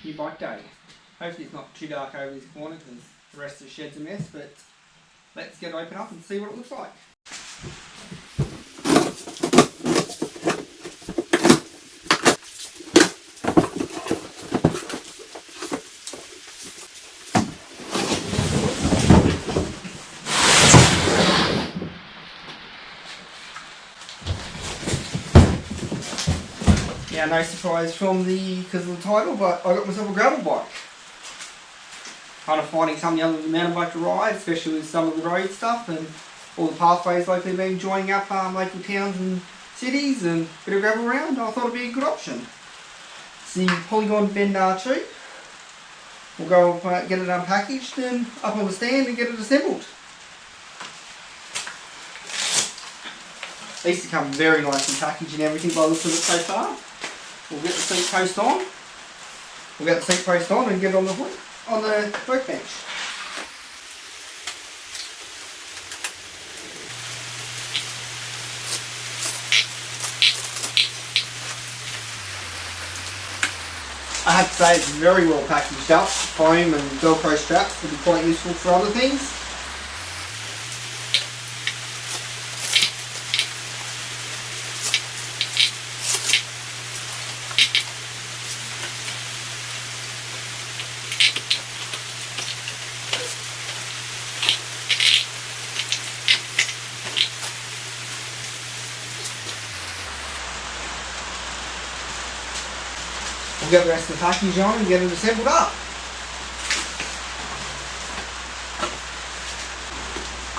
new bike day. Hopefully it's not too dark over this corner because the rest of the shed's a mess, but let's get it open up and see what it looks like. Yeah, no surprise because of the title, but I got myself a gravel bike. Kind of finding something other than mountain bike to ride, especially with some of the road stuff and all the pathways locally been joining up local towns and cities and a bit of gravel around. I thought it'd be a good option. It's the Polygon Bend R2. We'll go get it unpackaged and up on the stand and get it assembled. These come very nicely packaged and everything by the looks of it so far. We'll get the seat post on. We'll get the seat post on and get it on the workbench. I have to say it's very well packaged up. Foam and Gopro straps will be quite useful for other things. We'll get the rest of the package on and get it assembled up.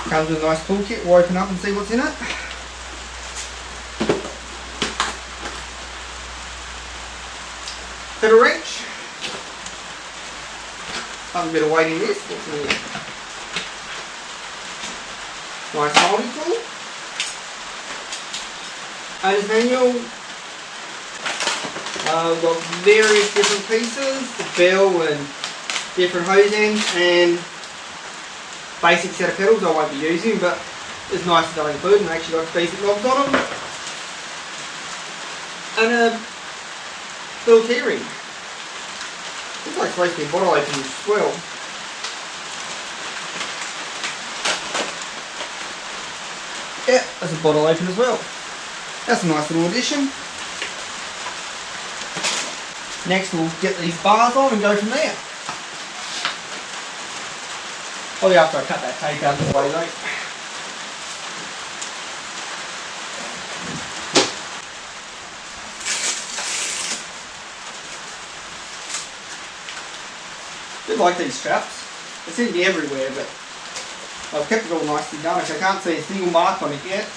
Comes with a nice toolkit. We'll open up and see what's in it. Bit of wrench. Have a bit of weight in this. What's in here? Nice holding tool. Owner's manual. We've got various different pieces, the bell and different hose ends and basic set of pedals I won't be using, but it's nice to include and actually got basic knobs on them. And a little key ring. Looks like it's supposed to be a bottle opener as well. Yeah, that's a bottle opener as well. That's a nice little addition. Next we'll get these bars on and go from there. Probably after I cut that tape out of the way though. I do like these straps. They seem to be everywhere, but I've kept it all nicely done. I can't see a single mark on it yet.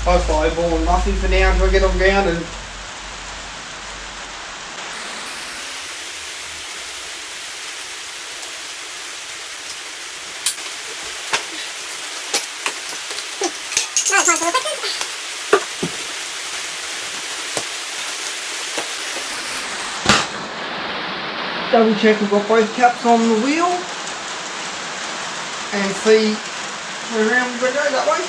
I'll fireball nothing for now until I get on ground and double check we've got both caps on the wheel and see where around we've got to go that way.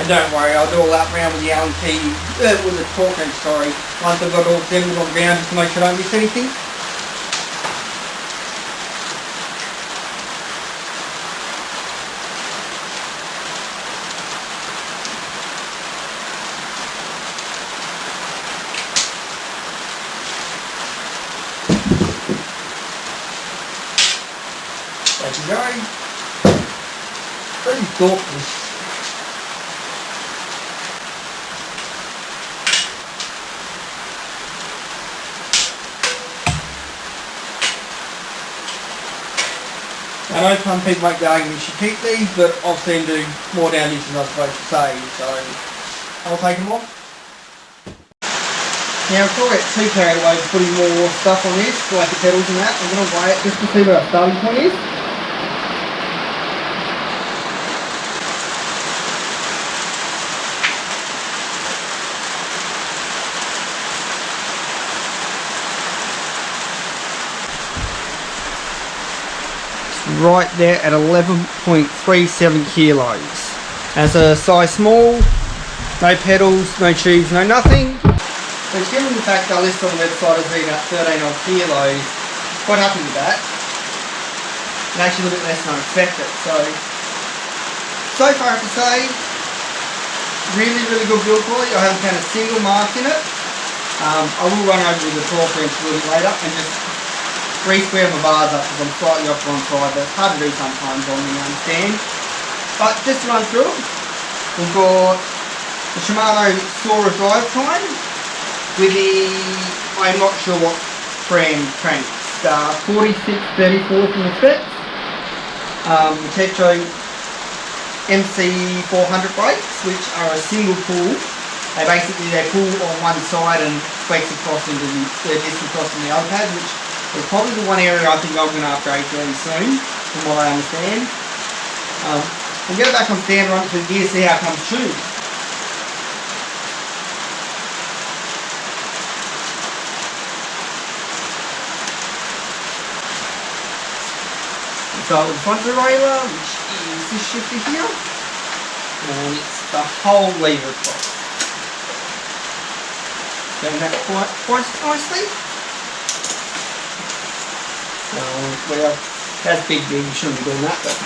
don't worry, I'll do all that round with the Allen key, with the torque wrench, sorry, once I've got it all assembled on ground just to make sure I don't miss anything. There you go. Pretty thoughtful. I know some people make the argument you should keep these, but I've seen do more damage than I'm supposed to say, so I'll take them off. Now before I get too carried away putting more stuff on this, like the pedals and that, I'm going to weigh it just to see what our starting point is. Right there at 11.37 kilos. As a size small, no pedals, no tubes, no nothing. So given the fact our list on the website has been about 13 odd kilos, quite happy with that. And actually a little bit less than I expected. So far I have to say, really good build quality. I haven't found a single mark in it. I will run over with the torque wrench a little bit later and just re-square my bars up because I'm slightly off to one side, but it's hard to do sometimes on me, I understand. But just to run through it, we've got the Shimano Sora drive time with the, I'm not sure what brand cranks, 4634 from the specs, the Tetro MC400 brakes, which are a single pull. They pull on one side and flex across into the disc across in the other pad, which is probably the one area I think I'm going to upgrade fairly soon, from what I understand. We'll get it back on stand, run through the gear, see how it comes true. So the front derailleur, which is this shifter here, and it's the whole lever across. Going that quite nicely. Well, that's big, you shouldn't be doing that, but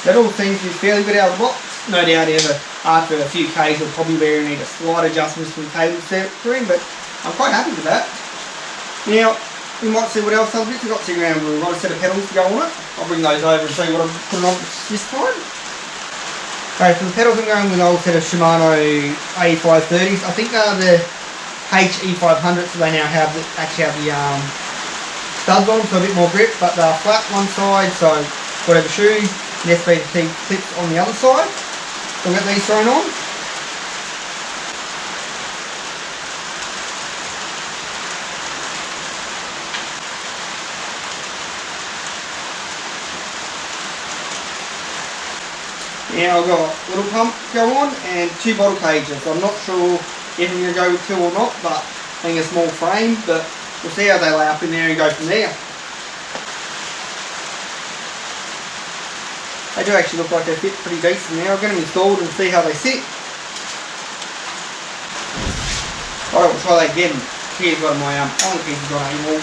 that all seems to be fairly good out of the box. No doubt after a few Ks we'll probably need a slight adjustments to the cable setting, but I'm quite happy with that. Now, we might see what else other bits we've got sitting around. We've got a set of pedals to go on it. I'll bring those over and show you what I'm putting on this time. Okay, for the pedals I'm going with an old set of Shimano A530s. I think they're the HE500s, so they now actually have the studs on, so a bit more grip, but they're flat one side, so whatever shoes. The SBT clips on the other side. So I'll get these thrown on. Now I've got a little pump to go on and two bottle cages. I'm not sure if I'm going to go with two or not, but I think a small frame, but we'll see how they lay up in there and go from there. They do actually look like they fit pretty decent now. I'll get them installed and see how they sit. Alright, we'll try that again. Here's one of my Allen keys has gone anymore.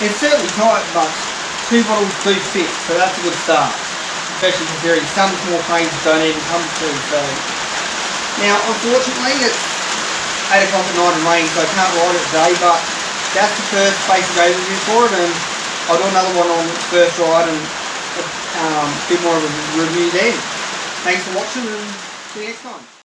It's certainly tight, but 2 bottles do fit, so that's a good start. Especially considering some small trains don't even come through. So now, unfortunately, it's 8 o'clock at night and raining, so I can't ride it today. But that's the first basic overview for it, and I'll do another one on its first ride and a bit more of a review then. Thanks for watching, and see you next time.